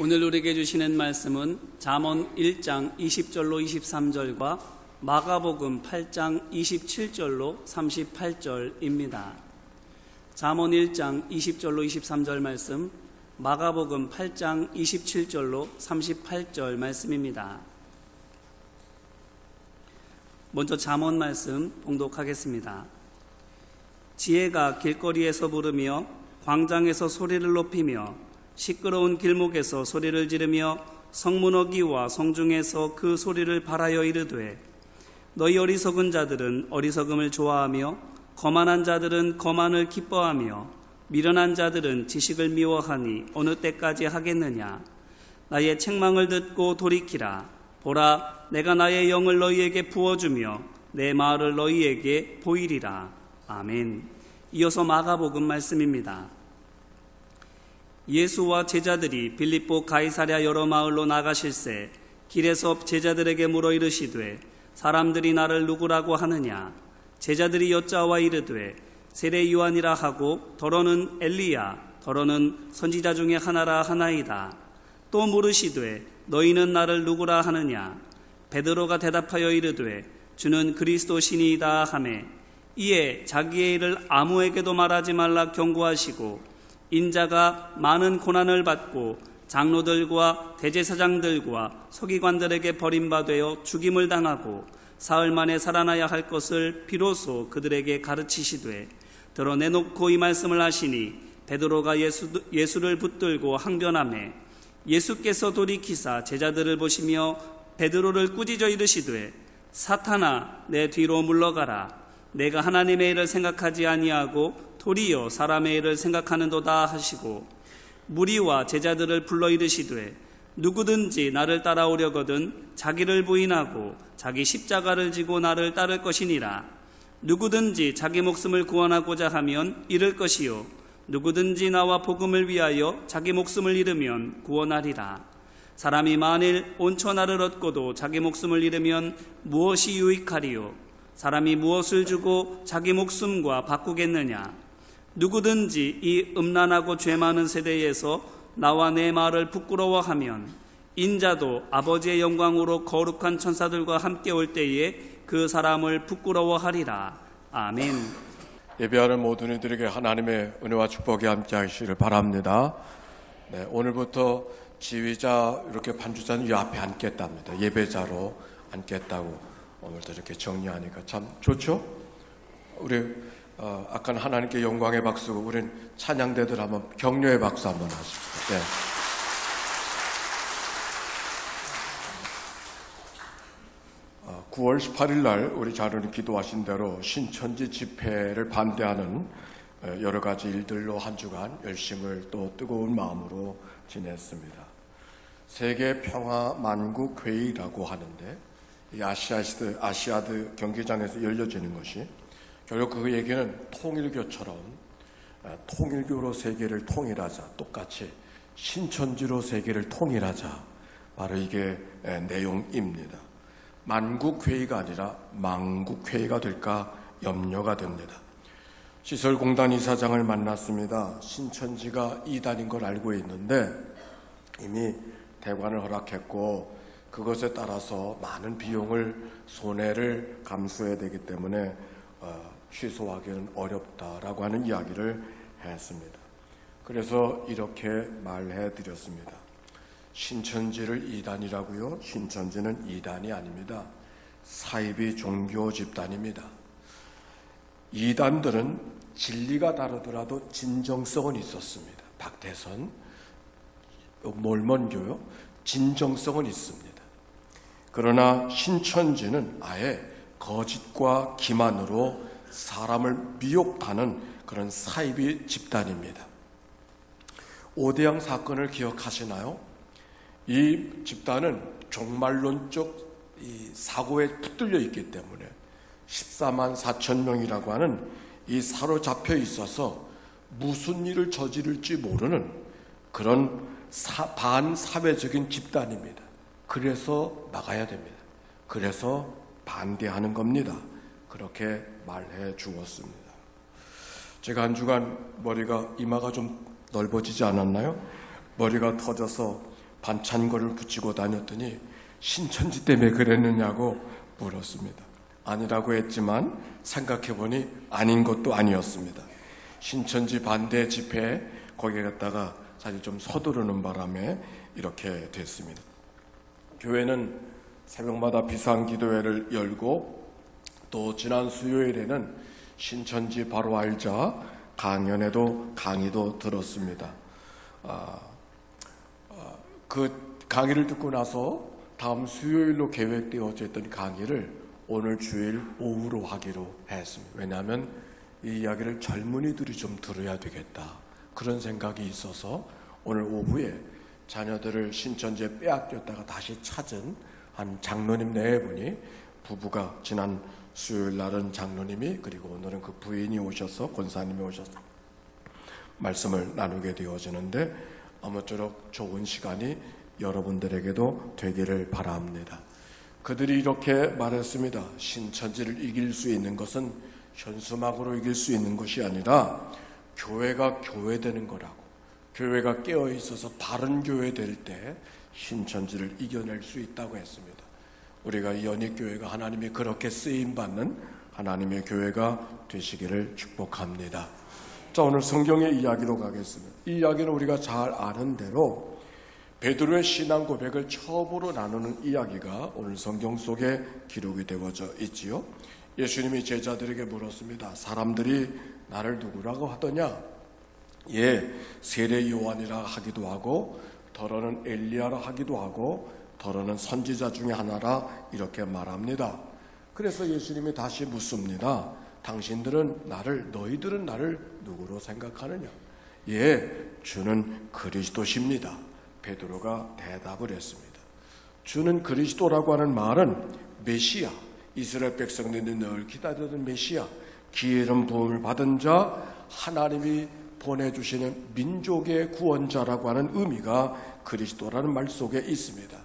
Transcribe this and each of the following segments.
오늘 우리에게 주시는 말씀은 잠언 1장 20절로 23절과 마가복음 8장 27절로 38절입니다. 잠언 1장 20절로 23절 말씀, 마가복음 8장 27절로 38절 말씀입니다. 먼저 잠언 말씀 봉독하겠습니다. 지혜가 길거리에서 부르며 광장에서 소리를 높이며 시끄러운 길목에서 소리를 지르며 성문 어귀와 성중에서 그 소리를 발하여 이르되, 너희 어리석은 자들은 어리석음을 좋아하며 거만한 자들은 거만을 기뻐하며 미련한 자들은 지식을 미워하니 어느 때까지 하겠느냐. 나의 책망을 듣고 돌이키라. 보라, 내가 나의 영을 너희에게 부어주며 내 마을을 너희에게 보이리라. 아멘. 이어서 마가복음 말씀입니다. 예수와 제자들이 빌립보 가이사랴 여러 마을로 나가실새 길에서 제자들에게 물어 이르시되, 사람들이 나를 누구라고 하느냐. 제자들이 여짜와 이르되, 세례 요한이라 하고 더러는 엘리야, 더러는 선지자 중에 하나라 하나이다. 또 물으시되, 너희는 나를 누구라 하느냐. 베드로가 대답하여 이르되, 주는 그리스도시니이다 하매, 이에 자기의 일을 아무에게도 말하지 말라 경고하시고, 인자가 많은 고난을 받고 장로들과 대제사장들과 서기관들에게 버림받아 죽임을 당하고 사흘 만에 살아나야 할 것을 비로소 그들에게 가르치시되, 드러내놓고 이 말씀을 하시니, 베드로가 예수를 붙들고 항변하매, 예수께서 돌이키사 제자들을 보시며 베드로를 꾸짖어 이르시되, 사탄아, 내 뒤로 물러가라. 내가 하나님의 일을 생각하지 아니하고 도리어 사람의 일을 생각하는도다 하시고, 무리와 제자들을 불러 이르시되, 누구든지 나를 따라오려거든 자기를 부인하고 자기 십자가를 지고 나를 따를 것이니라. 누구든지 자기 목숨을 구원하고자 하면 잃을 것이요, 누구든지 나와 복음을 위하여 자기 목숨을 잃으면 구원하리라. 사람이 만일 온 천하를 얻고도 자기 목숨을 잃으면 무엇이 유익하리요? 사람이 무엇을 주고 자기 목숨과 바꾸겠느냐? 누구든지 이 음란하고 죄 많은 세대에서 나와 내 말을 부끄러워하면 인자도 아버지의 영광으로 거룩한 천사들과 함께 올 때에 그 사람을 부끄러워하리라. 아멘. 예배하는 모든 이들에게 하나님의 은혜와 축복이 함께 하시기를 바랍니다. 네, 오늘부터 지휘자 이렇게 반주자는 이 앞에 앉겠답니다. 예배자로 앉겠다고 오늘도 이렇게 정리하니까 참 좋죠? 우리 아까는 하나님께 영광의 박수고, 우린 찬양대들 한번 격려의 박수 한번 하십시오. 네. 9월 18일 날 우리 자료는 기도하신 대로 신천지 집회를 반대하는 여러 가지 일들로 한 주간 열심을 또 뜨거운 마음으로 지냈습니다. 세계 평화 만국 회의라고 하는데, 이 아시아드 경기장에서 열려지는 것이 결국 그 얘기는 통일교처럼 통일교로 세계를 통일하자, 똑같이 신천지로 세계를 통일하자, 바로 이게 내용입니다. 만국회의가 아니라 망국회의가 될까 염려가 됩니다. 시설공단 이사장을 만났습니다. 신천지가 이단인 걸 알고 있는데 이미 대관을 허락했고 그것에 따라서 많은 비용을 손해를 감수해야 되기 때문에 취소하기는 어렵다라고 하는 이야기를 했습니다. 그래서 이렇게 말해드렸습니다. 신천지를 이단이라고요? 신천지는 이단이 아닙니다. 사이비 종교 집단입니다. 이단들은 진리가 다르더라도 진정성은 있었습니다. 박태선, 몰몬교요? 진정성은 있습니다. 그러나 신천지는 아예 거짓과 기만으로 사람을 미혹하는 그런 사이비 집단입니다. 오대양 사건을 기억하시나요? 이 집단은 종말론적 이 사고에 붙들려 있기 때문에 14만 4천 명이라고 하는 이 사로잡혀 있어서 무슨 일을 저지를지 모르는 그런 반사회적인 집단입니다. 그래서 나가야 됩니다. 그래서 반대하는 겁니다. 그렇게 말해 주었습니다. 제가 한 주간 이마가 좀 넓어지지 않았나요? 머리가 터져서 반창고를 붙이고 다녔더니 신천지 때문에 그랬느냐고 물었습니다. 아니라고 했지만 생각해보니 아닌 것도 아니었습니다. 신천지 반대 집회에 거기에 갔다가 사실 좀 서두르는 바람에 이렇게 됐습니다. 교회는 새벽마다 비상기도회를 열고 또 지난 수요일에는 신천지 바로 알자 강연에도 강의도 들었습니다. 그 강의를 듣고 나서 다음 수요일로 계획되어져 있던 강의를 오늘 주일 오후로 하기로 했습니다. 왜냐하면 이 이야기를 젊은이들이 좀 들어야 되겠다, 그런 생각이 있어서 오늘 오후에 자녀들을 신천지에 빼앗겼다가 다시 찾은 한 장로님 네 분이, 부부가 지난 수요일 날은 장로님이, 그리고 오늘은 그 부인이 오셔서, 권사님이 오셔서 말씀을 나누게 되어지는데 아무쪼록 좋은 시간이 여러분들에게도 되기를 바랍니다. 그들이 이렇게 말했습니다. 신천지를 이길 수 있는 것은 현수막으로 이길 수 있는 것이 아니라 교회가 교회되는 거라고, 교회가 깨어 있어서 바른 교회 될 때 신천지를 이겨낼 수 있다고 했습니다. 우리가 이 연익교회가 하나님이 그렇게 쓰임받는 하나님의 교회가 되시기를 축복합니다. 자, 오늘 성경의 이야기로 가겠습니다. 이 이야기는 우리가 잘 아는 대로 베드로의 신앙 고백을 처음으로 나누는 이야기가 오늘 성경 속에 기록이 되어져 있지요. 예수님이 제자들에게 물었습니다. 사람들이 나를 누구라고 하더냐? 예, 세례 요한이라 하기도 하고, 더러는 엘리야라 하기도 하고, 더러는 선지자 중에 하나라 이렇게 말합니다. 그래서 예수님이 다시 묻습니다. 너희들은 나를 누구로 생각하느냐? 예, 주는 그리스도십니다. 베드로가 대답을 했습니다. 주는 그리스도라고 하는 말은 메시아, 이스라엘 백성들이 늘 기다리던 메시아, 기름 부음을 받은 자, 하나님이 보내주시는 민족의 구원자라고 하는 의미가 그리스도라는 말 속에 있습니다.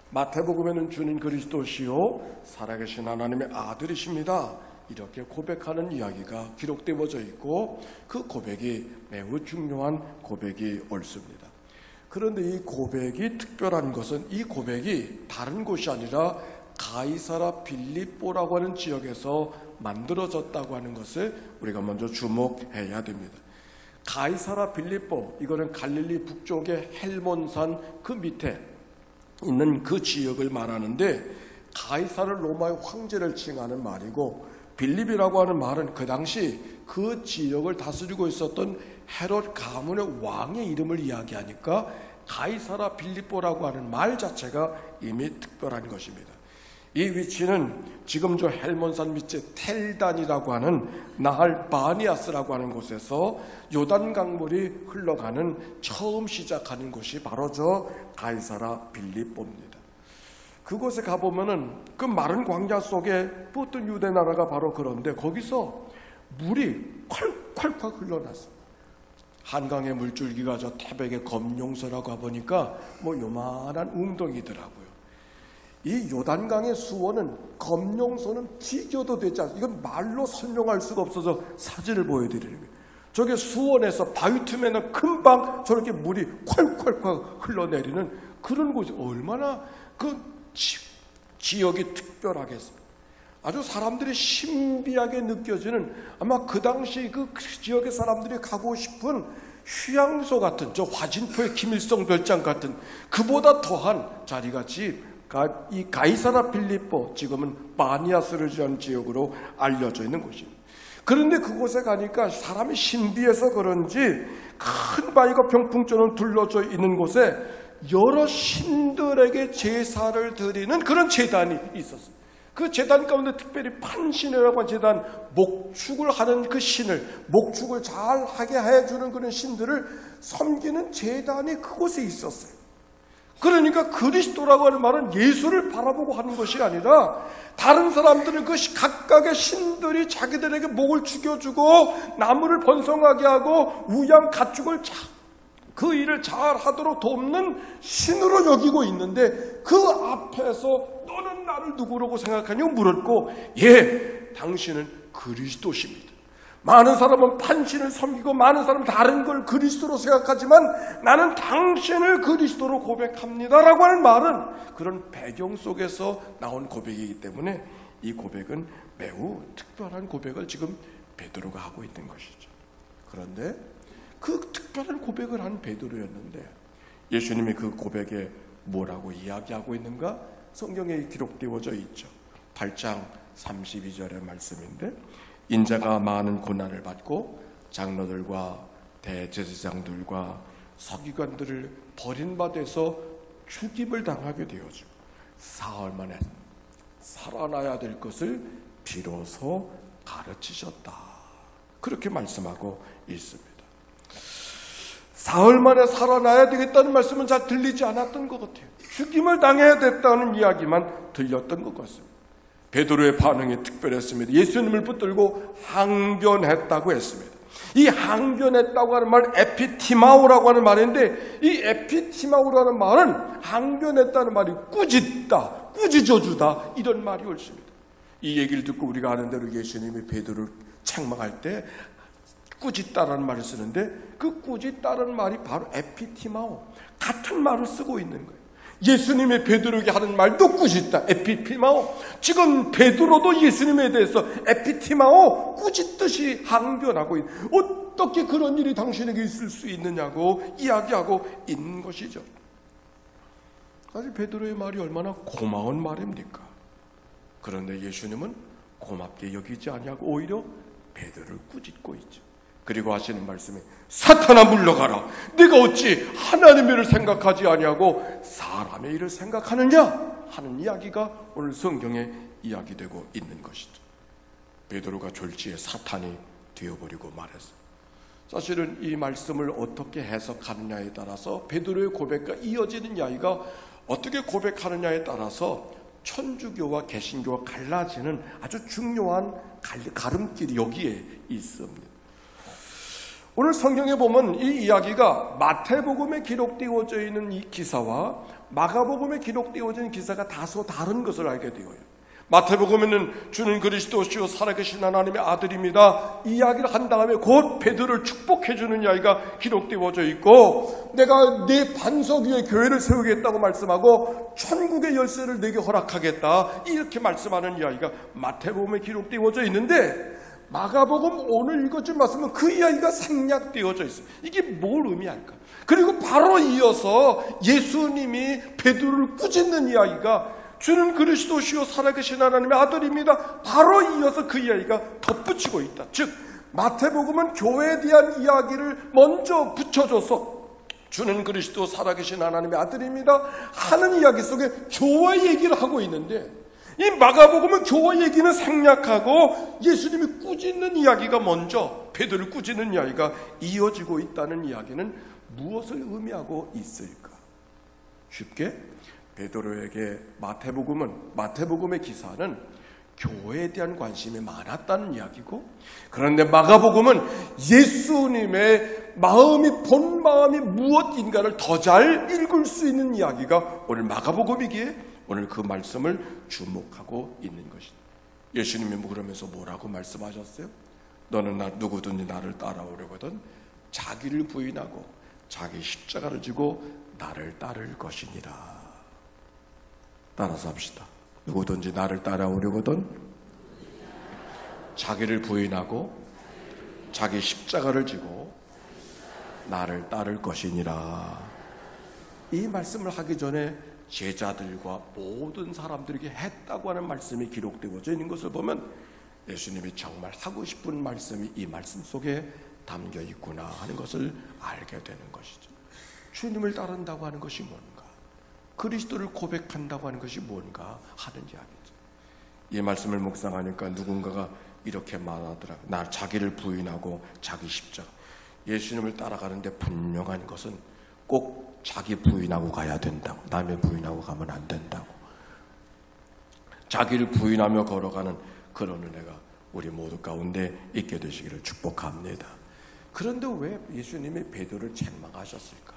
마태복음에는 주는 그리스도시요 살아계신 하나님의 아들이십니다, 이렇게 고백하는 이야기가 기록되어져 있고, 그 고백이 매우 중요한 고백이 옳습니다. 그런데 이 고백이 특별한 것은 이 고백이 다른 곳이 아니라 가이사라 빌립보라고 하는 지역에서 만들어졌다고 하는 것을 우리가 먼저 주목해야 됩니다. 가이사라 빌립보, 이거는 갈릴리 북쪽의 헬몬산 그 밑에 있는 그 지역을 말하는데, 가이사를 로마의 황제를 칭하는 말이고, 빌립이라고 하는 말은 그 당시 그 지역을 다스리고 있었던 헤롯 가문의 왕의 이름을 이야기하니까 가이사라 빌립보라고 하는 말 자체가 이미 특별한 것입니다. 이 위치는 지금 저 헬몬산 밑에 텔단이라고 하는 나할 바니아스라고 하는 곳에서 요단 강물이 흘러가는 처음 시작하는 곳이 바로 저 가이사라 빌립보입니다. 그곳에 가보면은 그 마른 광야 속에 붙은 유대 나라가 바로 그런데 거기서 물이 콸콸콸 흘러났습니다. 한강의 물줄기가 저 태백의 검룡소라고 가보니까 뭐 요만한 웅덩이더라고요. 이 요단강의 수원은 검룡소는 비교도 되지 않습니다. 이건 말로 설명할 수가 없어서 사진을 보여드리는 거예요. 저게 수원에서 바위 틈에는 금방 저렇게 물이 콸콸콸 흘러내리는 그런 곳이 얼마나 그 지역이 특별하겠습니다. 아주 사람들이 신비하게 느껴지는, 아마 그 당시 그 지역의 사람들이 가고 싶은 휴양소 같은, 저 화진포의 김일성 별장 같은 그보다 더한 자리같이 이 가이사라 빌립보, 지금은 바니아스를 지은 지역으로 알려져 있는 곳입니다. 그런데 그곳에 가니까 사람이 신비해서 그런지 큰 바위가 병풍처럼 둘러져 있는 곳에 여러 신들에게 제사를 드리는 그런 제단이 있었습니다. 그 제단 가운데 특별히 판신이라고 하는 제단, 목축을 하는 그 신을, 목축을 잘 하게 해주는 그런 신들을 섬기는 제단이 그곳에 있었어요. 그러니까 그리스도라고 하는 말은 예수를 바라보고 하는 것이 아니라 다른 사람들은 그 각각의 신들이 자기들에게 목을 죽여주고 나무를 번성하게 하고 우양 가축을 그 일을 잘 하도록 돕는 신으로 여기고 있는데, 그 앞에서 너는 나를 누구라고 생각하냐고 물었고, 예, 당신은 그리스도십니다. 많은 사람은 판신을 섬기고 많은 사람은 다른 걸 그리스도로 생각하지만 나는 당신을 그리스도로 고백합니다라고 하는 말은 그런 배경 속에서 나온 고백이기 때문에 이 고백은 매우 특별한 고백을 지금 베드로가 하고 있는 것이죠. 그런데 그 특별한 고백을 한 베드로였는데 예수님이 그 고백에 뭐라고 이야기하고 있는가? 성경에 기록되어져 있죠. 8장 32절의 말씀인데 인자가 많은 고난을 받고 장로들과 대제사장들과 서기관들을 버림받아서 죽임을 당하게 되어지고 사흘 만에 살아나야 될 것을 비로소 가르치셨다. 그렇게 말씀하고 있습니다. 사흘 만에 살아나야 되겠다는 말씀은 잘 들리지 않았던 것 같아요. 죽임을 당해야 됐다는 이야기만 들렸던 것 같습니다. 베드로의 반응이 특별했습니다. 예수님을 붙들고 항변했다고 했습니다. 이 항변했다고 하는 말은 에피티마오라고 하는 말인데 이 에피티마오라는 말은 항변했다는 말이 꾸짖다, 꾸짖어주다 이런 말이 옳습니다. 이 얘기를 듣고 우리가 아는 대로 예수님이 베드로를 책망할 때 꾸짖다라는 말을 쓰는데 그 꾸짖다라는 말이 바로 에피티마오, 같은 말을 쓰고 있는 거예요. 예수님의 베드로에게 하는 말도 꾸짖다, 에피티마오. 지금 베드로도 예수님에 대해서 에피티마오, 꾸짖듯이 항변하고 있는, 어떻게 그런 일이 당신에게 있을 수 있느냐고 이야기하고 있는 것이죠. 사실 베드로의 말이 얼마나 고마운 말입니까? 그런데 예수님은 고맙게 여기지 아니하고 오히려 베드로를 꾸짖고 있죠. 그리고 하시는 말씀이 사탄아 물러가라. 네가 어찌 하나님의 일을 생각하지 아니하고 사람의 일을 생각하느냐 하는 이야기가 오늘 성경에 이야기되고 있는 것이죠. 베드로가 졸지에 사탄이 되어버리고 말했어요. 사실은 이 말씀을 어떻게 해석하느냐에 따라서 베드로의 고백과 이어지는 이야기가 어떻게 고백하느냐에 따라서 천주교와 개신교가 갈라지는 아주 중요한 가름길이 여기에 있습니다. 오늘 성경에 보면 이 이야기가 마태복음에 기록되어져 있는 이 기사와 마가복음에 기록되어져 있는 기사가 다소 다른 것을 알게 되어요. 마태복음에는 주는 그리스도시요 살아계신 하나님의 아들입니다. 이 이야기를 한 다음에 곧 베드로를 축복해주는 이야기가 기록되어져 있고 내가 네 반석 위에 교회를 세우겠다고 말씀하고 천국의 열쇠를 내게 허락하겠다 이렇게 말씀하는 이야기가 마태복음에 기록되어져 있는데 마가복음 오늘 읽어준 말씀은 그 이야기가 생략되어져 있어요. 이게 뭘 의미할까? 그리고 바로 이어서 예수님이 베드로를 꾸짖는 이야기가 주는 그리스도시요 살아계신 하나님의 아들입니다. 바로 이어서 그 이야기가 덧붙이고 있다. 즉 마태복음은 교회에 대한 이야기를 먼저 붙여줘서 주는 그리스도 살아계신 하나님의 아들입니다 하는 이야기 속에 교회 얘기를 하고 있는데 이 마가복음은 교회 얘기는 생략하고 예수님이 꾸짖는 이야기가 먼저 베드로를 꾸짖는 이야기가 이어지고 있다는 이야기는 무엇을 의미하고 있을까? 쉽게 베드로에게 마태복음의 기사는 교회에 대한 관심이 많았다는 이야기고 그런데 마가복음은 예수님의 본 마음이 무엇인가를 더 잘 읽을 수 있는 이야기가 오늘 마가복음이기에 오늘 그 말씀을 주목하고 있는 것이다. 예수님이 그러면서 뭐라고 말씀하셨어요? 너는 누구든지 나를 따라오려거든 자기를 부인하고 자기 십자가를 지고 나를 따를 것이니라. 따라서 합시다. 누구든지 나를 따라오려거든 자기를 부인하고 자기 십자가를 지고 나를 따를 것이니라. 이 말씀을 하기 전에 제자들과 모든 사람들에게 했다고 하는 말씀이 기록되어져 있는 것을 보면 예수님이 정말 하고 싶은 말씀이 이 말씀 속에 담겨 있구나 하는 것을 알게 되는 것이죠. 주님을 따른다고 하는 것이 뭔가, 그리스도를 고백한다고 하는 것이 뭔가 하는 이야기죠. 이 말씀을 묵상하니까 누군가가 이렇게 말하더라고요. 나 자기를 부인하고 자기 십자가. 예수님을 따라가는데 분명한 것은 꼭 자기 부인하고 가야 된다고. 남의 부인하고 가면 안 된다고. 자기를 부인하며 걸어가는 그런 은혜가 우리 모두 가운데 있게 되시기를 축복합니다. 그런데 왜 예수님이 베드로를 책망하셨을까?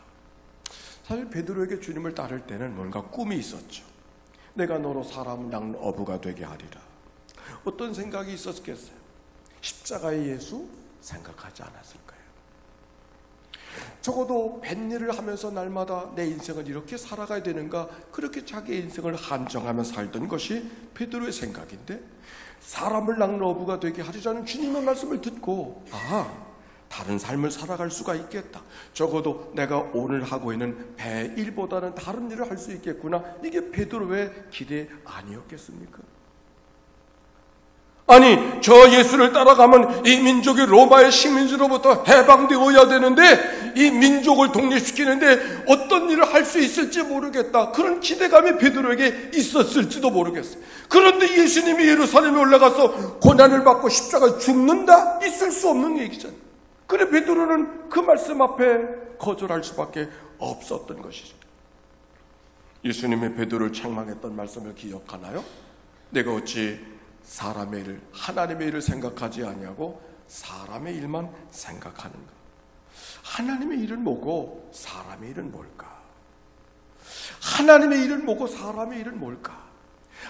사실 베드로에게 주님을 따를 때는 뭔가 꿈이 있었죠. 내가 너로 사람을 낳는 어부가 되게 하리라. 어떤 생각이 있었겠어요? 십자가의 예수 생각하지 않았을까요? 적어도 뱃일을 하면서 날마다 내 인생을 이렇게 살아가야 되는가, 그렇게 자기의 인생을 한정하며 살던 것이 베드로의 생각인데, 사람을 낚는 어부가 되게 하려자는 주님의 말씀을 듣고 다른 삶을 살아갈 수가 있겠다, 적어도 내가 오늘 하고 있는 배 일보다는 다른 일을 할 수 있겠구나, 이게 베드로의 기대 아니었겠습니까? 아니, 저 예수를 따라가면 이 민족이 로마의 식민지로부터 해방되어야 되는데 이 민족을 독립시키는데 어떤 일을 할 수 있을지 모르겠다, 그런 기대감이 베드로에게 있었을지도 모르겠어요. 그런데 예수님이 예루살렘에 올라가서 고난을 받고 십자가에 죽는다? 있을 수 없는 얘기잖아요. 그래 베드로는 그 말씀 앞에 거절할 수밖에 없었던 것이죠. 예수님이 베드로를 책망했던 말씀을 기억하나요? 내가 어찌 사람의 일을, 하나님의 일을 생각하지 아니하고 사람의 일만 생각하는가? 하나님의 일은 뭐고 사람의 일은 뭘까? 하나님의 일은 뭐고 사람의 일은 뭘까?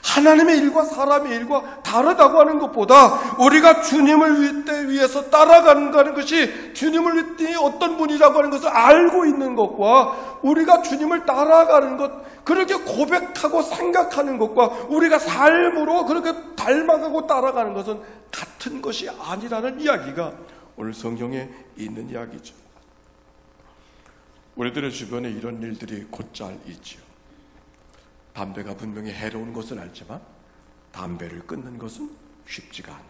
하나님의 일과 사람의 일과 다르다고 하는 것보다 우리가 주님을 위해서 따라가는 것이, 주님을 위해 어떤 분이라고 하는 것을 알고 있는 것과 우리가 주님을 따라가는 것, 그렇게 고백하고 생각하는 것과 우리가 삶으로 그렇게 닮아가고 따라가는 것은 같은 것이 아니라는 이야기가 오늘 성경에 있는 이야기죠. 우리들의 주변에 이런 일들이 곧잘 있지요. 담배가 분명히 해로운 것은 알지만 담배를 끊는 것은 쉽지가 않은,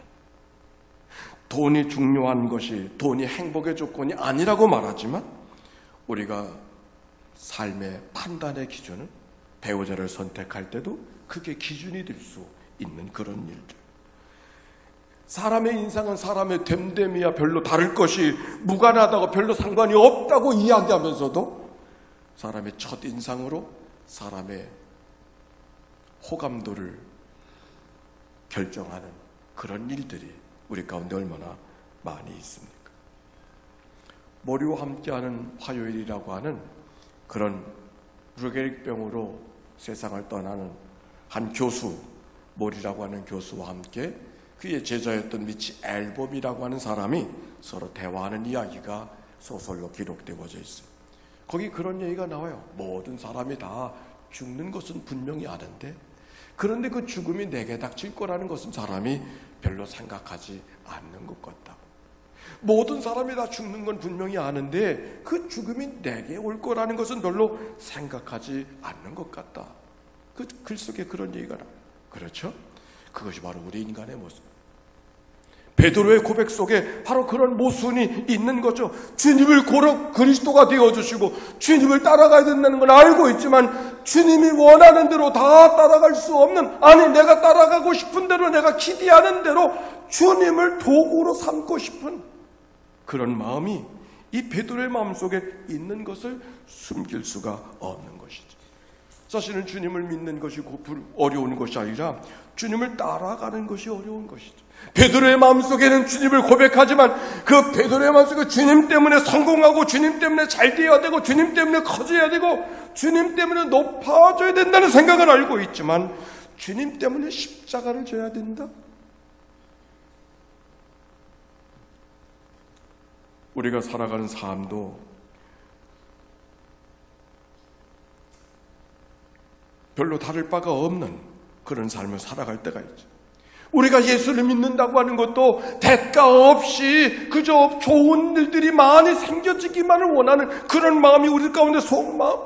돈이 중요한 것이, 돈이 행복의 조건이 아니라고 말하지만 우리가 삶의 판단의 기준은 배우자를 선택할 때도 그게 기준이 될 수 있는 그런 일들. 사람의 인상은 사람의 됨됨이야 별로 다를 것이 무관하다고, 별로 상관이 없다고 이야기하면서도 사람의 첫인상으로 사람의 호감도를 결정하는 그런 일들이 우리 가운데 얼마나 많이 있습니까? 머리와 함께하는 화요일이라고 하는 그런 루게릭병으로 세상을 떠나는 한 교수, 머리라고 하는 교수와 함께 그의 제자였던 미치 앨범이라고 하는 사람이 서로 대화하는 이야기가 소설로 기록되어져 있어요. 거기 그런 얘기가 나와요. 모든 사람이 다 죽는 것은 분명히 아는데, 그런데 그 죽음이 내게 닥칠 거라는 것은 사람이 별로 생각하지 않는 것 같다. 모든 사람이 다 죽는 건 분명히 아는데 그 죽음이 내게 올 거라는 것은 별로 생각하지 않는 것 같다. 그 글 속에 그런 얘기가 나와요. 그렇죠? 그것이 바로 우리 인간의 모습. 베드로의 고백 속에 바로 그런 모순이 있는 거죠. 주님을 고려 그리스도가 되어주시고 주님을 따라가야 된다는 걸 알고 있지만 주님이 원하는 대로 다 따라갈 수 없는, 아니 내가 따라가고 싶은 대로, 내가 기대하는 대로 주님을 도구로 삼고 싶은 그런 마음이 이 베드로의 마음속에 있는 것을 숨길 수가 없는 것이죠. 사실은 주님을 믿는 것이 어려운 것이 아니라 주님을 따라가는 것이 어려운 것이죠. 베드로의 마음속에는 주님을 고백하지만 그 베드로의 마음속에 주님 때문에 성공하고 주님 때문에 잘 되어야 되고 주님 때문에 커져야 되고 주님 때문에 높아져야 된다는 생각을 알고 있지만 주님 때문에 십자가를 져야 된다? 우리가 살아가는 삶도 별로 다를 바가 없는 그런 삶을 살아갈 때가 있죠. 우리가 예수를 믿는다고 하는 것도 대가 없이 그저 좋은 일들이 많이 생겨지기만을 원하는 그런 마음이 우리 가운데 속마음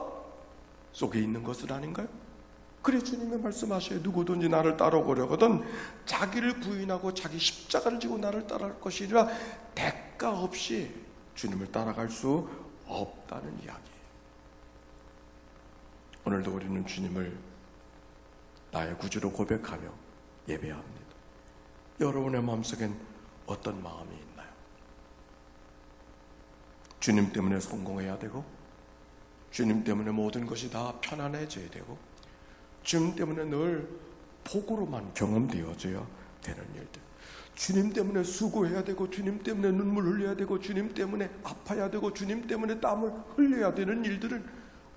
속에 있는 것은 아닌가요? 그래 주님의 말씀하셔요. 누구든지 나를 따라오려거든 자기를 부인하고 자기 십자가를 지고 나를 따라갈 것이 아니라 대가 없이 주님을 따라갈 수 없다는 이야기예요. 오늘도 우리는 주님을 나의 구주로 고백하며 예배합니다. 여러분의 마음속엔 어떤 마음이 있나요? 주님 때문에 성공해야 되고 주님 때문에 모든 것이 다 편안해져야 되고 주님 때문에 늘 복으로만 경험되어져야 되는 일들, 주님 때문에 수고해야 되고 주님 때문에 눈물 흘려야 되고 주님 때문에 아파야 되고 주님 때문에 땀을 흘려야 되는 일들을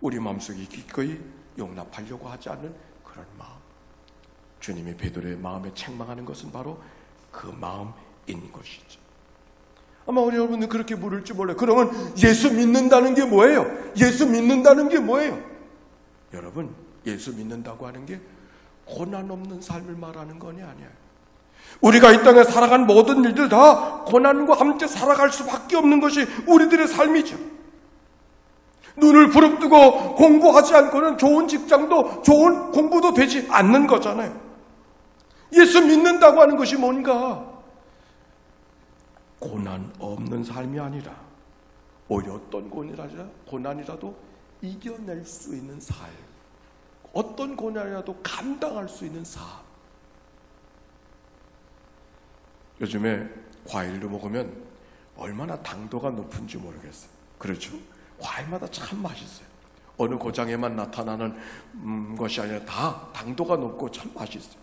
우리 마음속에 기꺼이 용납하려고 하지 않는 그런 마음. 주님이 베드로의 마음에 책망하는 것은 바로 그 마음일 것이죠. 아마 우리 여러분들 그렇게 물을지 몰라요. 그러면 예수 믿는다는 게 뭐예요? 예수 믿는다는 게 뭐예요? 여러분, 예수 믿는다고 하는 게 고난 없는 삶을 말하는 것이 아니에요. 우리가 이 땅에 살아간 모든 일들 다 고난과 함께 살아갈 수밖에 없는 것이 우리들의 삶이죠. 눈을 부릅뜨고 공부하지 않고는 좋은 직장도 좋은 공부도 되지 않는 거잖아요. 예수 믿는다고 하는 것이 뭔가 고난 없는 삶이 아니라 오히려 어떤 고난이라도 이겨낼 수 있는 삶, 어떤 고난이라도 감당할 수 있는 삶. 요즘에 과일도 먹으면 얼마나 당도가 높은지 모르겠어요. 그렇죠? 과일마다 참 맛있어요. 어느 고장에만 나타나는 것이 아니라 다 당도가 높고 참 맛있어요.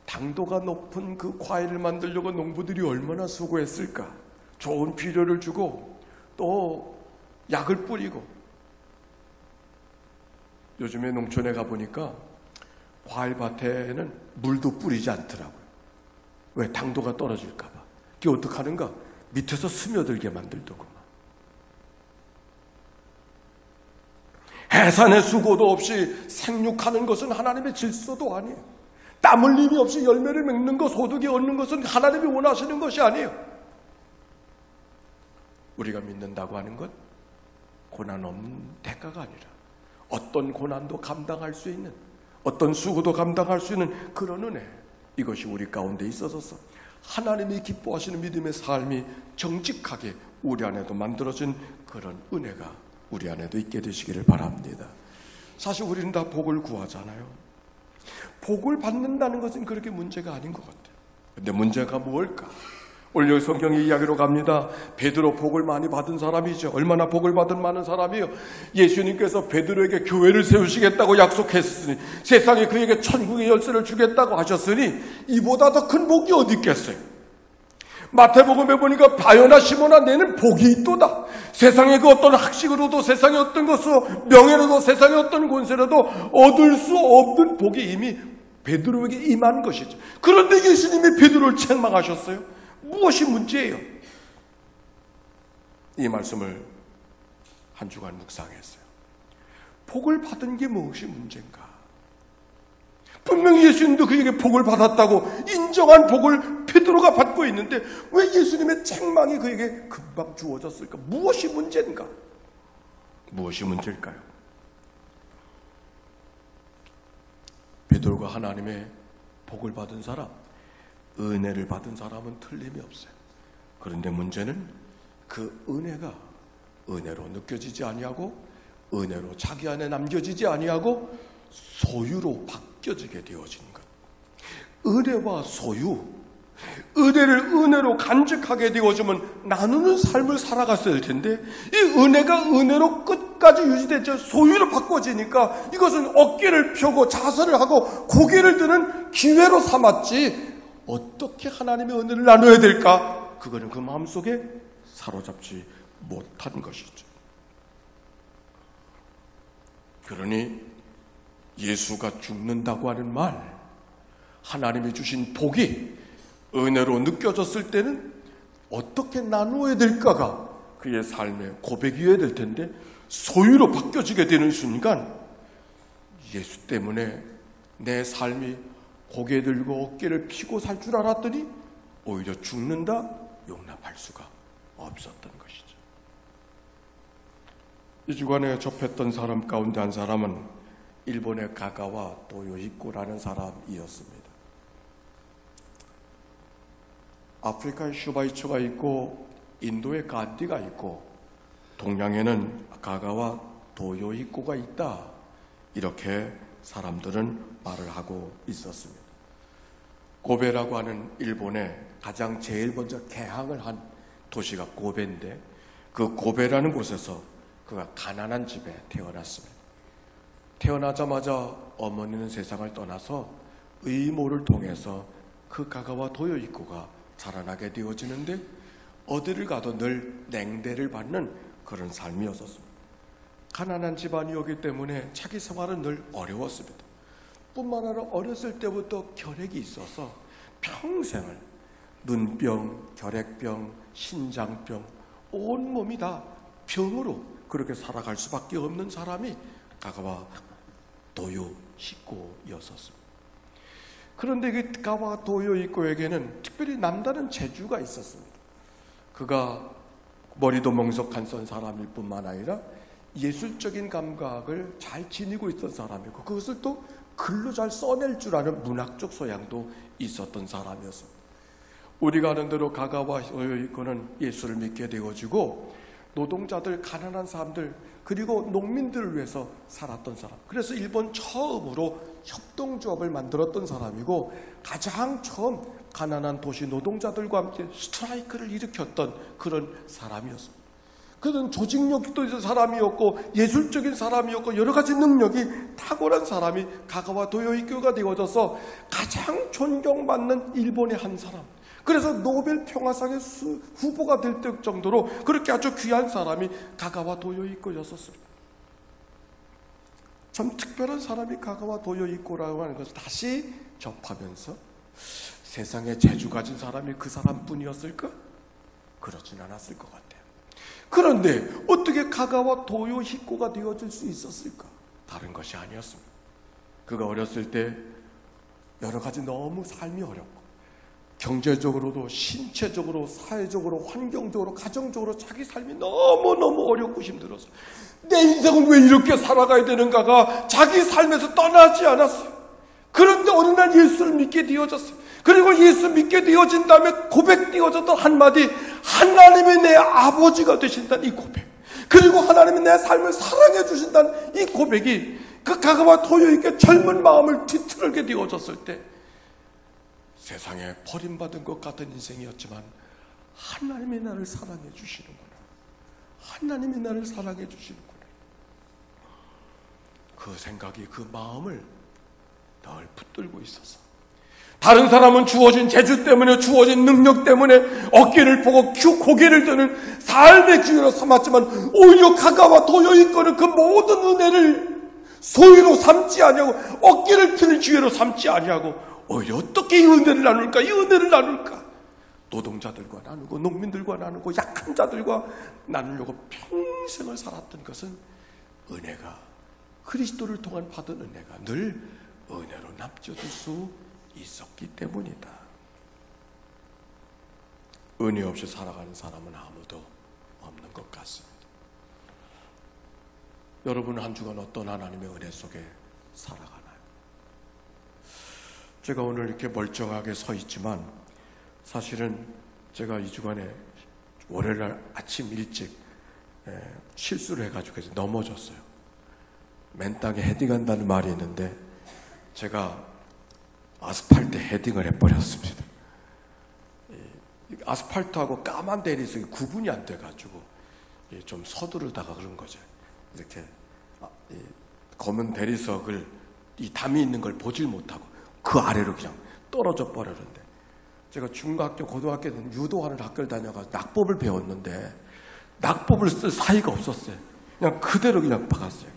당도가 높은 그 과일을 만들려고 농부들이 얼마나 수고했을까. 좋은 비료를 주고 또 약을 뿌리고. 요즘에 농촌에 가보니까 과일밭에는 물도 뿌리지 않더라고요. 왜? 당도가 떨어질까 봐. 그게 어떡하는가? 밑에서 스며들게 만들더구만. 해산의 수고도 없이 생육하는 것은 하나님의 질서도 아니에요. 땀 흘림이 없이 열매를 맺는 것, 소득이 얻는 것은 하나님이 원하시는 것이 아니에요. 우리가 믿는다고 하는 것, 고난 없는 대가가 아니라 어떤 고난도 감당할 수 있는, 어떤 수고도 감당할 수 있는 그런 은혜, 이것이 우리 가운데 있어서 하나님이 기뻐하시는 믿음의 삶이 정직하게 우리 안에도 만들어진 그런 은혜가 우리 안에도 있게 되시기를 바랍니다. 사실 우리는 다 복을 구하잖아요. 복을 받는다는 것은 그렇게 문제가 아닌 것 같아요. 근데 문제가 뭘까? 오늘 여기 성경의 이야기로 갑니다. 베드로 복을 많이 받은 사람이죠. 얼마나 복을 받은 많은 사람이요. 예수님께서 베드로에게 교회를 세우시겠다고 약속했으니, 세상에 그에게 천국의 열쇠를 주겠다고 하셨으니 이보다 더 큰 복이 어디 있겠어요? 마태복음에 보니까 바요나 시모나 내는 복이 있도다. 세상의 그 어떤 학식으로도, 세상의 어떤 것으로, 명예로도, 세상의 어떤 권세로도 얻을 수 없는 복이 이미 베드로에게 임한 것이죠. 그런데 예수님이 베드로를 책망하셨어요. 무엇이 문제예요? 이 말씀을 한 주간 묵상했어요. 복을 받은 게 무엇이 문제인가? 분명히 예수님도 그에게 복을 받았다고 인정한 복을 베드로가 받고 있는데 왜 예수님의 책망이 그에게 금방 주어졌을까? 무엇이 문제인가? 무엇이 문제일까요? 베드로가 하나님의 복을 받은 사람, 은혜를 받은 사람은 틀림이 없어요. 그런데 문제는 그 은혜가 은혜로 느껴지지 아니하고, 은혜로 자기 안에 남겨지지 아니하고 소유로 바뀌어지게 되어진 것. 은혜와 소유, 은혜를 은혜로 간직하게 되어지면 나누는 삶을 살아갔어야 될 텐데, 이 은혜가 은혜로 끝까지 유지되죠. 소유로 바꿔지니까 이것은 어깨를 펴고 자살을 하고 고개를 드는 기회로 삼았지, 어떻게 하나님의 은혜를 나눠야 될까? 그거는 그 마음속에 사로잡지 못한 것이죠. 그러니 예수가 죽는다고 하는 말, 하나님이 주신 복이 은혜로 느껴졌을 때는 어떻게 나누어야 될까가 그의 삶의 고백이어야 될 텐데, 소유로 바뀌어지게 되는 순간 예수 때문에 내 삶이 고개 들고 어깨를 펴고 살 줄 알았더니 오히려 죽는다? 용납할 수가 없었던 것이죠. 이 주간에 접했던 사람 가운데 한 사람은 일본의 가가와 도요히코라는 사람이었습니다. 아프리카에 슈바이처가 있고 인도에 간디가 있고 동양에는 가가와 도요히코가 있다, 이렇게 사람들은 말을 하고 있었습니다. 고베라고 하는 일본의 가장 제일 먼저 개항을 한 도시가 고베인데, 그 고베라는 곳에서 그가 가난한 집에 태어났습니다. 태어나자마자 어머니는 세상을 떠나서 의모를 통해서 그 가가와 도요히코가 자라나게 되어지는데, 어디를 가도 늘 냉대를 받는 그런 삶이었습니다. 가난한 집안이었기 때문에 자기 생활은 늘 어려웠습니다. 뿐만 아니라 어렸을 때부터 결핵이 있어서 평생을 눈병, 결핵병, 신장병, 온몸이 다 병으로 그렇게 살아갈 수밖에 없는 사람이 가가와 도요히코였었습니다. 그런데 그 가와 도요히코에게는 특별히 남다른 재주가 있었습니다. 그가 머리도 명석한 사람일 뿐만 아니라 예술적인 감각을 잘 지니고 있던 사람이고, 그것을 또 글로 잘 써낼 줄 아는 문학적 소양도 있었던 사람이었습니다. 우리가 아는 대로 가가와 도요히코는 예수를 믿게 되어지고 노동자들, 가난한 사람들, 그리고 농민들을 위해서 살았던 사람, 그래서 일본 처음으로 협동조합을 만들었던 사람이고, 가장 처음 가난한 도시 노동자들과 함께 스트라이크를 일으켰던 그런 사람이었습니다. 그는 조직력도 있는 사람이었고 예술적인 사람이었고 여러 가지 능력이 탁월한 사람이 가가와 도요히코가 되어져서 가장 존경받는 일본의 한 사람, 그래서 노벨 평화상의 후보가 될 정도로 그렇게 아주 귀한 사람이 가가와 도요히코였었습니다. 참 특별한 사람이 가가와 도요히코라고 하는 것을 다시 접하면서 세상에 재주 가진 사람이 그 사람뿐이었을까? 그렇진 않았을 것 같아요. 그런데 어떻게 가가와 도요히코가 되어질 수 있었을까? 다른 것이 아니었습니다. 그가 어렸을 때 여러 가지 너무 삶이 어렵고, 경제적으로도 신체적으로 사회적으로 환경적으로 가정적으로 자기 삶이 너무너무 어렵고 힘들어서 내 인생은 왜 이렇게 살아가야 되는가가 자기 삶에서 떠나지 않았어요. 그런데 어느 날 예수를 믿게 되어졌어요. 그리고 예수 믿게 되어진 다음에 고백되어졌던 한마디, 하나님이 내 아버지가 되신다는 이 고백, 그리고 하나님이 내 삶을 사랑해 주신다는 이 고백이 그 가가와 도요히코의 젊은 마음을 뒤틀게 되어졌을 때, 세상에 버림받은 것 같은 인생이었지만 하나님이 나를 사랑해 주시는구나, 하나님이 나를 사랑해 주시는구나, 그 생각이, 그 마음을 늘 붙들고 있어서 다른 사람은 주어진 재주 때문에, 주어진 능력 때문에 어깨를 보고 고개를 드는 삶의 기회로 삼았지만, 오히려 가가와 도요히코는 그 모든 은혜를 소유로 삼지 아니하고 어깨를 펴는 기회로 삼지 아니하고 오히려 어떻게 이 은혜를 나눌까, 이 은혜를 나눌까, 노동자들과 나누고 농민들과 나누고 약한 자들과 나누려고 평생을 살았던 것은 은혜가, 그리스도를 통한 받은 은혜가 늘 은혜로 남겨둘 수 있었기 때문이다. 은혜 없이 살아가는 사람은 아무도 없는 것 같습니다. 여러분 한 주간 어떤 하나님의 은혜 속에 살아가나요? 제가 오늘 이렇게 멀쩡하게 서 있지만 사실은 제가 이 주간에 월요일 아침 일찍 실수를 해가지고 넘어졌어요. 맨 땅에 헤딩한다는 말이 있는데 제가 아스팔트에 헤딩을 해버렸습니다. 아스팔트하고 까만 대리석이 구분이 안 돼가지고 좀 서두르다가 그런 거죠. 이렇게 검은 대리석을 이 담이 있는 걸 보질 못하고 그 아래로 그냥 떨어져 버렸는데, 제가 중학교, 고등학교 때는 유도하는 학교를 다녀가서 낙법을 배웠는데 낙법을 쓸 사이가 없었어요. 그냥 그대로 그냥 박았어요.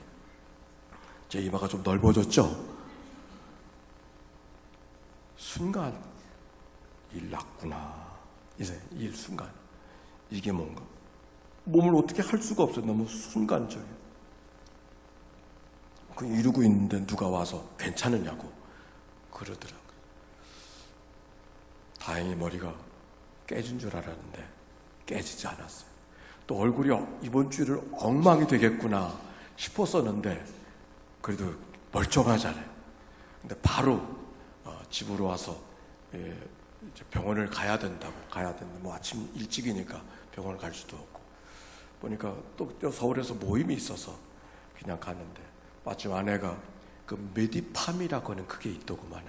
제 이마가 좀 넓어졌죠. 순간 일 났구나. 이제 이 순간 이게 뭔가 몸을 어떻게 할 수가 없어요. 너무 순간적이에요. 그 이러고 있는데 누가 와서 괜찮으냐고 그러더라고요. 다행히 머리가 깨진 줄 알았는데 깨지지 않았어요. 또 얼굴이 이번 주를 엉망이 되겠구나 싶었었는데 그래도 멀쩡하잖아요. 근데 바로 집으로 와서 이제 병원을 가야 된다고, 뭐 아침 일찍이니까 병원을 갈 수도 없고, 보니까 또 서울에서 모임이 있어서 그냥 갔는데 마침 아내가 그 메디팜이라고 하는 그게 있더구만.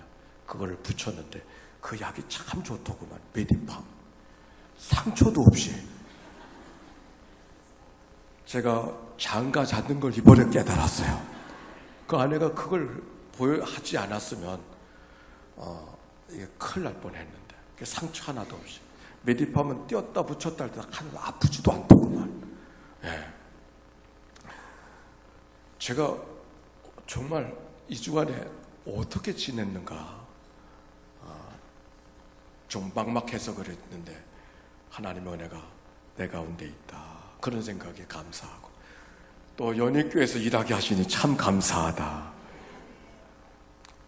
그거를 붙였는데 그 약이 참 좋더구만. 메디팜. 상처도 없이. 제가 장가 잡는 걸 이번에 깨달았어요. 그 아내가 그걸 하지 않았으면 이게 큰일 날 뻔했는데 상처 하나도 없이. 메디팜은 띄었다 붙였다 할 때 하나도 아프지도 않더구만. 예. 제가 정말 이 주간에 어떻게 지냈는가, 좀 막막해서 그랬는데 하나님의 은혜가 내 가운데 있다. 그런 생각에 감사하고, 또 연희교회에서 일하게 하시니 참 감사하다.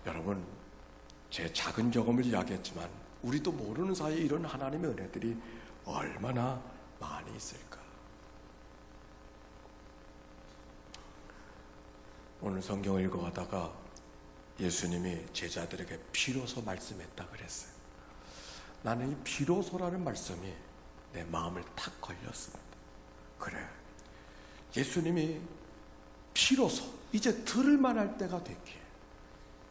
여러분, 제 작은 경험을 이야기했지만 우리도 모르는 사이에 이런 하나님의 은혜들이 얼마나 많이 있을까. 오늘 성경을 읽어가다가 예수님이 제자들에게 비로소 말씀했다 그랬어요. 나는 이 비로소라는 말씀이 내 마음을 탁 걸렸습니다. 그래, 예수님이 비로소 이제 들을 만할 때가 됐기에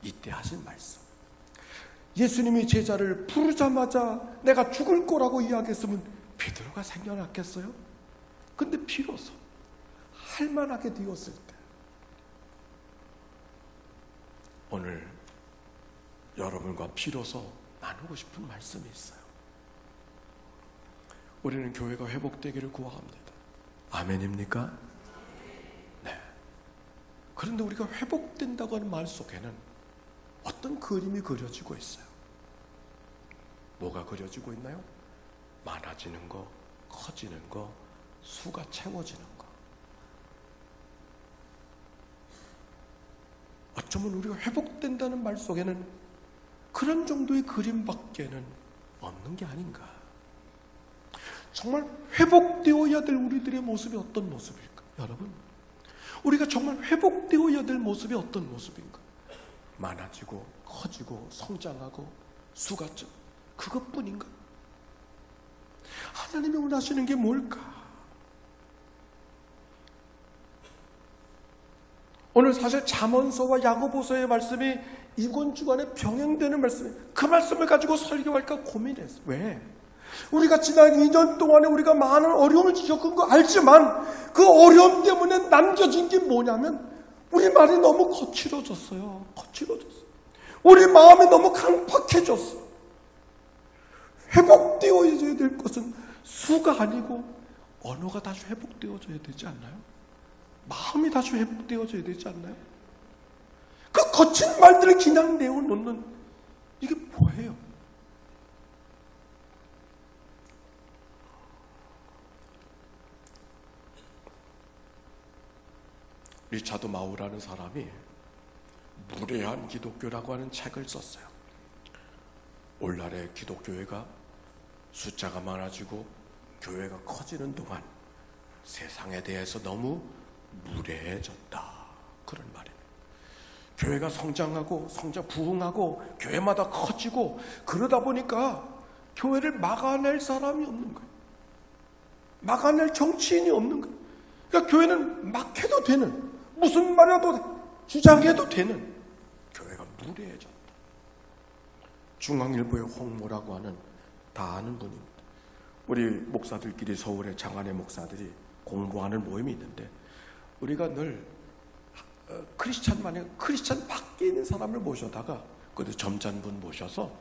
이때 하신 말씀. 예수님이 제자를 부르자마자 내가 죽을 거라고 이야기했으면 베드로가 생겨났겠어요? 근데 비로소 할만하게 되었을 때, 오늘 여러분과 비로소 나누고 싶은 말씀이 있어요. 우리는 교회가 회복되기를 구합니다. 아멘입니까? 네. 그런데 우리가 회복된다고 하는 말 속에는 어떤 그림이 그려지고 있어요. 뭐가 그려지고 있나요? 많아지는 거, 커지는 거, 수가 채워지는 거. 어쩌면 우리가 회복된다는 말 속에는 그런 정도의 그림밖에는 없는 게 아닌가. 정말 회복되어야 될 우리들의 모습이 어떤 모습일까? 여러분, 우리가 정말 회복되어야 될 모습이 어떤 모습인가? 많아지고 커지고 성장하고 수가 좀 그것뿐인가? 하나님이 원하시는 게 뭘까? 오늘 사실 잠언서와 야고보서의 말씀이 이권 주간에 병행되는 말씀이에요. 그 말씀을 가지고 설교할까 고민했어요. 왜? 우리가 지난 2년 동안에 우리가 많은 어려움을 겪은 거 알지만 그 어려움 때문에 남겨진 게 뭐냐면 우리 말이 너무 거칠어졌어요. 거칠어졌어요. 우리 마음이 너무 강팍해졌어. 회복되어야 될 것은 수가 아니고 언어가 다시 회복되어져야 되지 않나요? 마음이 다시 회복되어져야 되지 않나요? 그 거친 말들을 그냥 내어놓는 이게 뭐예요? 리차드 마우라는 사람이 무례한 기독교라고 하는 책을 썼어요. 오늘날의 기독교회가 숫자가 많아지고 교회가 커지는 동안 세상에 대해서 너무 무례해졌다. 그런 말이에요. 교회가 성장하고 부흥하고 교회마다 커지고 그러다 보니까 교회를 막아낼 사람이 없는 거예요. 막아낼 정치인이 없는 거예요. 그러니까 교회는 막 해도 되는, 무슨 말이라도 주장해도 되는 교회가 무례해졌다. 중앙일보의 홍모라고 하는 다 아는 분입니다. 우리 목사들끼리 서울의 장안의 목사들이 공부하는 모임이 있는데 우리가 늘 크리스찬 밖에 있는 사람을 모셔다가 그것도 점잖은 모셔서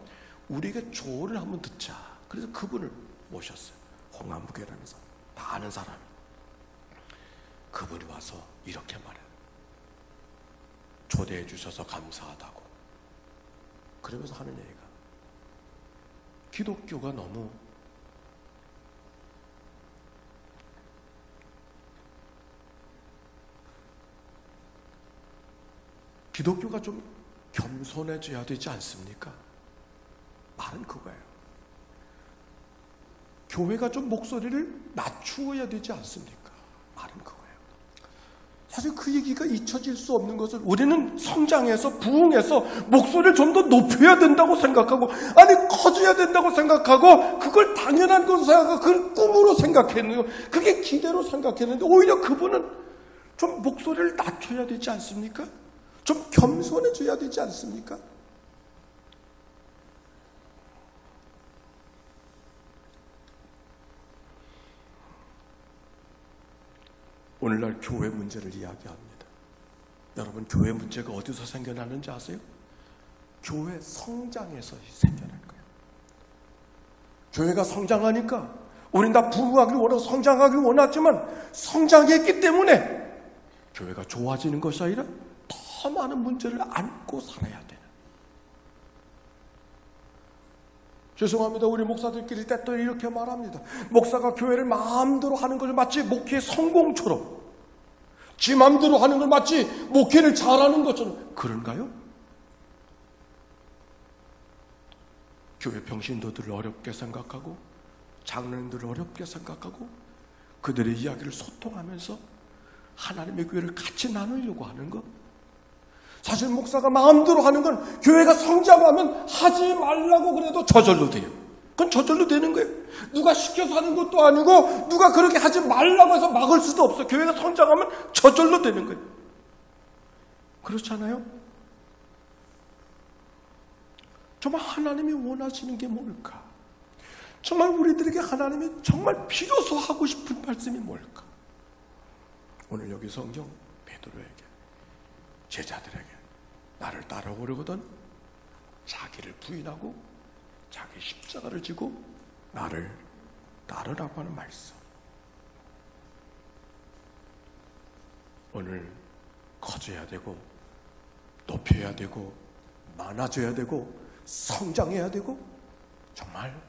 우리에게 조언을 한번 듣자. 그래서 그분을 모셨어요. 홍한무교라는 사람, 다 아는 사람이. 그분이 와서 이렇게 말해요. 초대해 주셔서 감사하다고. 그러면서 하는 얘기가 기독교가 너무 기독교가 좀 겸손해져야 되지 않습니까? 말은 그거예요. 교회가 좀 목소리를 낮추어야 되지 않습니까? 말은 그거예요. 사실 그 얘기가 잊혀질 수 없는 것은 우리는 성장해서 부흥해서 목소리를 좀 더 높여야 된다고 생각하고, 아니 커져야 된다고 생각하고, 그걸 당연한 것으로 생각하고 그걸 꿈으로 생각했는데, 그게 기대로 생각했는데 오히려 그분은 좀 목소리를 낮춰야 되지 않습니까? 좀 겸손해져야 되지 않습니까? 오늘날 교회 문제를 이야기합니다. 여러분, 교회 문제가 어디서 생겨나는지 아세요? 교회 성장에서 생겨난 거예요. 교회가 성장하니까 우린 다 부흥하길 원하고 성장하길 원하지만 성장했기 때문에 교회가 좋아지는 것이 아니라 더 많은 문제를 안고 살아야 되는. 죄송합니다. 우리 목사들끼리 때또 이렇게 말합니다. 목사가 교회를 마음대로 하는 걸 마치 목회 성공처럼, 지 마음대로 하는 걸 마치 목회를 잘하는 것처럼. 그런가요? 교회 평신도들을 어렵게 생각하고 장로님들을 어렵게 생각하고 그들의 이야기를 소통하면서 하나님의 교회를 같이 나누려고 하는 것. 사실 목사가 마음대로 하는 건 교회가 성장하면 하지 말라고 그래도 저절로 돼요. 그건 저절로 되는 거예요. 누가 시켜서 하는 것도 아니고 누가 그렇게 하지 말라고 해서 막을 수도 없어. 교회가 성장하면 저절로 되는 거예요. 그렇지 않아요? 정말 하나님이 원하시는 게 뭘까? 정말 우리들에게 하나님이 정말 비로소 하고 싶은 말씀이 뭘까? 오늘 여기 성경 베드로에게, 제자들에게 나를 따라오려거든 자기를 부인하고 자기 십자가를 지고 나를 따르라고 하는 말씀. 오늘 커져야 되고 높여야 되고 많아져야 되고 성장해야 되고, 정말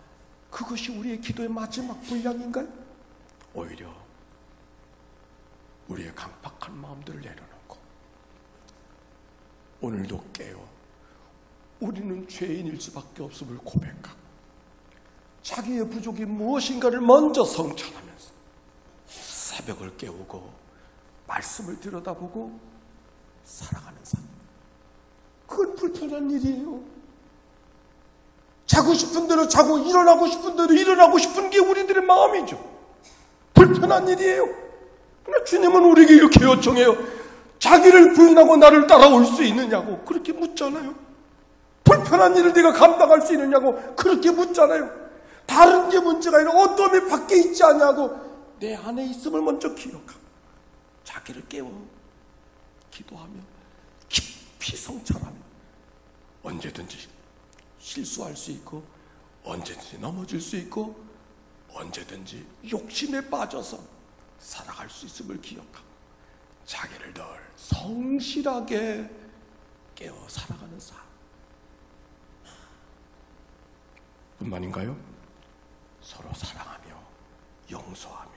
그것이 우리의 기도의 마지막 분량인가요? 오히려 우리의 강팍한 마음들을 내려놓고 오늘도 깨어 우리는 죄인일 수밖에 없음을 고백하고 자기의 부족이 무엇인가를 먼저 성찰하면서 새벽을 깨우고 말씀을 들여다보고 살아가는 삶. 그건 불편한 일이에요. 자고 싶은 대로 자고 일어나고 싶은 대로 일어나고 싶은 게 우리들의 마음이죠. 불편한 일이에요. 그러나 주님은 우리에게 이렇게 요청해요. 자기를 부인하고 나를 따라올 수 있느냐고 그렇게 묻잖아요. 불편한 일을 네가 감당할 수 있느냐고 그렇게 묻잖아요. 다른 게 문제가 아니라 어둠이 밖에 있지 않냐고 내 안에 있음을 먼저 기억하고 자기를 깨워 기도하며 깊이 성찰하며 언제든지 실수할 수 있고 언제든지 넘어질 수 있고 언제든지 욕심에 빠져서 살아갈 수 있음을 기억하고 자기를 늘 성실하게 깨어 살아가는 삶 뿐만인가요? 서로 사랑하며 용서하며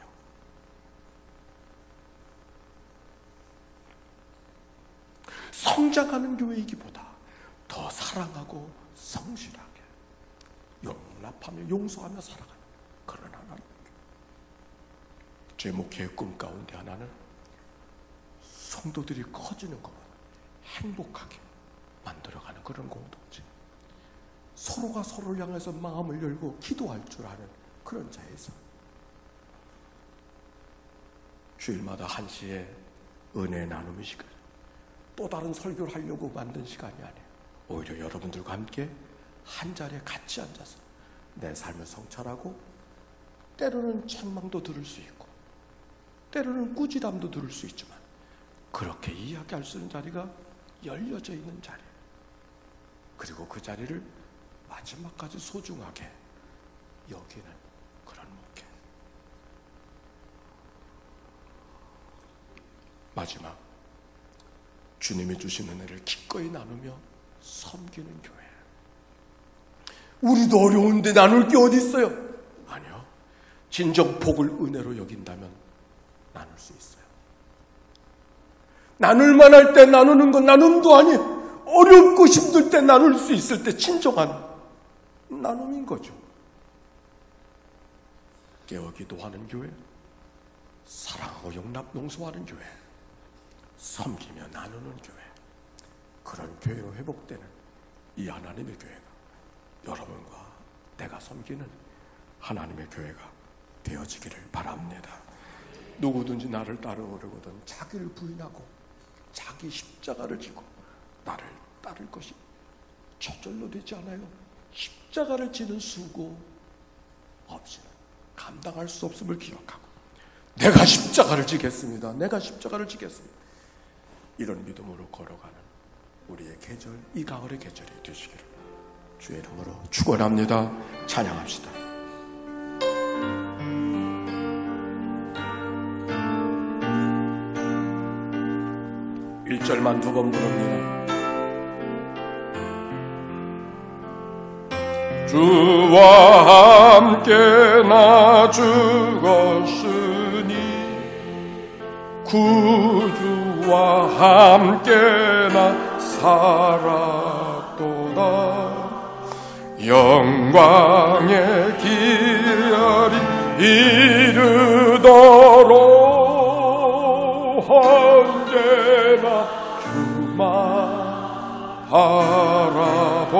성장하는 교회이기보다 더 사랑하고 성실하게 용납하며 용서하며 살아가는 그런 하나님. 제 목회의 꿈 가운데 하나는 성도들이 커지는 것보다 행복하게 만들어가는 그런 공동체, 서로가 서로를 향해서 마음을 열고 기도할 줄 아는 그런 자에서 주일마다 1시에 은혜 나눔의 시간, 또 다른 설교를 하려고 만든 시간이 아니에요. 오히려 여러분들과 함께 한 자리에 같이 앉아서 내 삶을 성찰하고 때로는 책망도 들을 수 있고 때로는 꾸지람도 들을 수 있지만 그렇게 이야기할 수 있는 자리가 열려져 있는 자리, 그리고 그 자리를 마지막까지 소중하게 여기는 그런 목회. 마지막, 주님이 주신 은혜를 기꺼이 나누며 섬기는 교회. 우리도 어려운데 나눌 게 어디 있어요? 아니요. 진정 복을 은혜로 여긴다면 나눌 수 있어요. 나눌만 할 때 나누는 건 나눔도 아니에요. 어렵고 힘들 때 나눌 수 있을 때 진정한 나눔인 거죠. 깨어 기도하는 교회, 사랑하고 용서하는 교회, 섬기며 나누는 교회, 그런 교회로 회복되는 이 하나님의 교회가 여러분과 내가 섬기는 하나님의 교회가 되어지기를 바랍니다. 누구든지 나를 따르려거든 자기를 부인하고 자기 십자가를 지고 나를 따를 것이 저절로 되지 않아요. 십자가를 지는 수고 없이는 감당할 수 없음을 기억하고 내가 십자가를 지겠습니다. 내가 십자가를 지겠습니다. 이런 믿음으로 걸어가는 우리의 계절, 이 가을의 계절이 되시기를 주의 이름으로 축원합니다. 찬양합시다. 1절만 2번 부릅니다. 주와 함께 나 죽었으니 구주와 함께 나 살았도다. 영광의 길이 이르도록 언제나 주만 바라본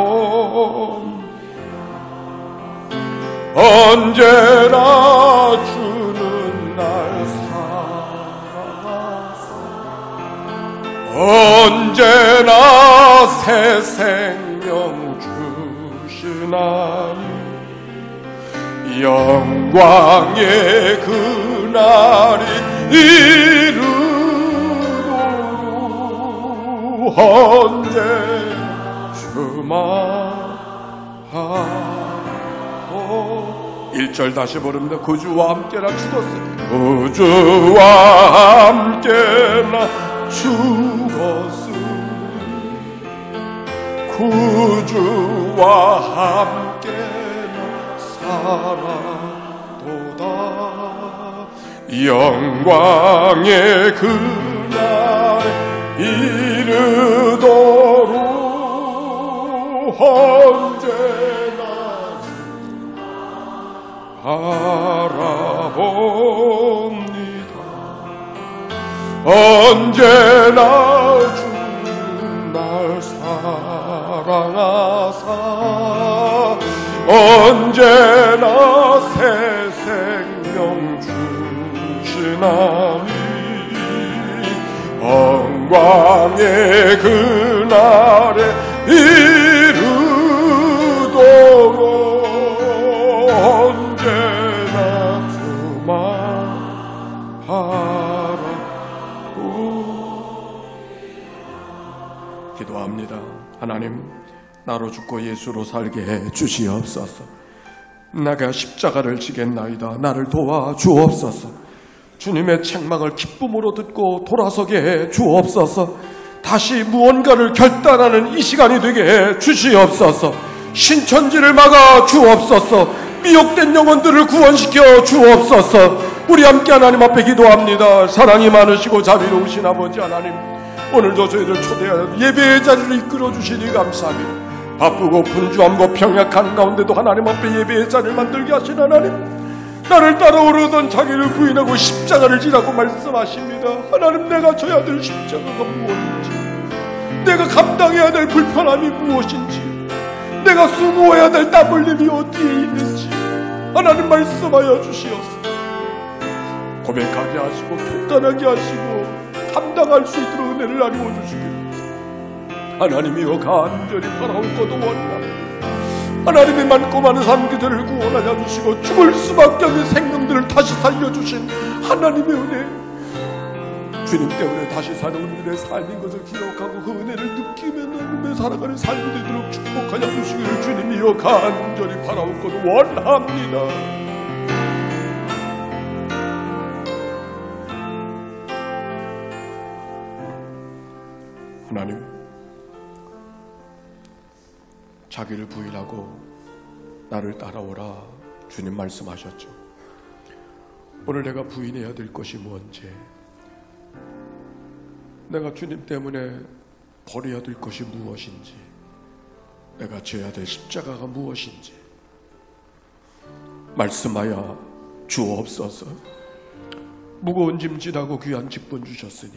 언제나 주는 날 사랑하사 언제나 새 생명 주시나니 영광의 그날이 이르도록 언제나 주만 하고 1절 다시 부릅니다. 구주와 함께 나 죽었으니 구주와 함께 나 죽었으니 구주와 함께 살아도다. 영광의 그날에 이르도록 언제나 바라봅니다. 언제나 주는 날 사랑하사 언제나 새 생명 주시나니 영광의 그날에 이르도록 언제나 주만 바라고 기도합니다. 하나님, 나로 죽고 예수로 살게 해 주시옵소서. 내가 십자가를 지겠나이다. 나를 도와 주옵소서. 주님의 책망을 기쁨으로 듣고 돌아서게 해 주옵소서. 다시 무언가를 결단하는 이 시간이 되게 해 주시옵소서. 신천지를 막아 주옵소서. 미혹된 영혼들을 구원시켜 주옵소서. 우리 함께 하나님 앞에 기도합니다. 사랑이 많으시고 자비로우신 아버지 하나님, 오늘도 저희들 초대하여 예배의 자리를 이끌어 주시니 감사합니다. 바쁘고 분주함과 평약한 가운데도 하나님 앞에 예배의 자리를 만들게 하신 하나님, 나를 따라오르던 자기를 부인하고 십자가를 지라고 말씀하십니다. 하나님, 내가 져야 될 십자가가 무엇인지, 내가 감당해야 될 불편함이 무엇인지, 내가 수고해야 될 땀 흘림이 어디에 있는지 하나님 말씀하여 주시옵소서. 고백하게 하시고 결단하게 하시고 감당할 수 있도록 은혜를 나누어 주시길 하나님이여 간절히 바라옵고도 원합니다. 하나님의 많고 많은 삶들을 구원하여 주시고 죽을 수밖에 없는 생명들을 다시 살려주신 하나님의 은혜, 주님 때문에 다시 사는 우리의 삶인 것을 기억하고 그 은혜를 느끼며 살아가는 삶이 되도록 축복하여 주시기를 주님이여 간절히 바라옵고도 원합니다. 하나님, 자기를 부인하고 나를 따라오라 주님 말씀하셨죠. 오늘 내가 부인해야 될 것이 뭔지, 내가 주님 때문에 버려야 될 것이 무엇인지, 내가 져야 될 십자가가 무엇인지 말씀하여 주옵소서. 무거운 짐 지라고 귀한 직분 주셨으니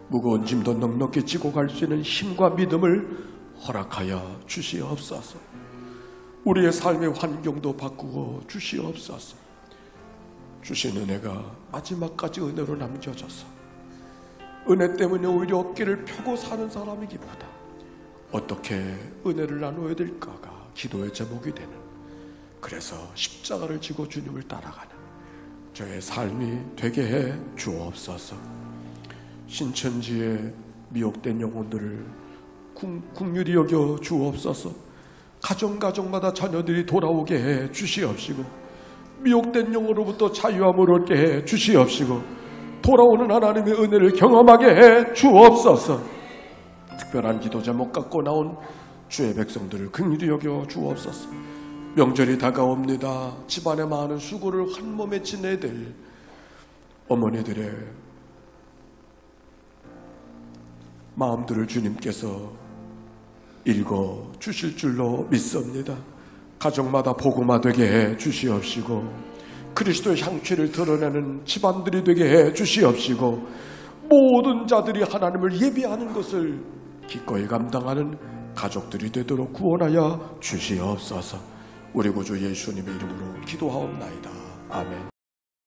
무거운 짐도 넉넉히 지고 갈 수 있는 힘과 믿음을 허락하여 주시옵소서. 우리의 삶의 환경도 바꾸고 주시옵소서. 주신 은혜가 마지막까지 은혜로 남겨져서 은혜 때문에 오히려 어깨를 펴고 사는 사람이기보다 어떻게 은혜를 나눠야 될까가 기도의 제목이 되는, 그래서 십자가를 지고 주님을 따라가는 저의 삶이 되게 해 주옵소서. 신천지의 미혹된 영혼들을 긍휼히 여겨 주옵소서. 가정마다 자녀들이 돌아오게 해 주시옵시고, 미혹된 영으로부터 자유함을 얻게 해 주시옵시고, 돌아오는 하나님의 은혜를 경험하게 해 주옵소서. 특별한 기도 제목 갖고 나온 주의 백성들을 긍휼히 여겨 주옵소서. 명절이 다가옵니다. 집안의 많은 수고를 한 몸에 지내야 될 어머니들의 마음들을 주님께서 읽어 주실 줄로 믿습니다. 가정마다 복음화 되게 해 주시옵시고, 그리스도의 향취를 드러내는 집안들이 되게 해 주시옵시고, 모든 자들이 하나님을 예배하는 것을 기꺼이 감당하는 가족들이 되도록 구원하여 주시옵소서. 우리 구주 예수님의 이름으로 기도하옵나이다. 아멘.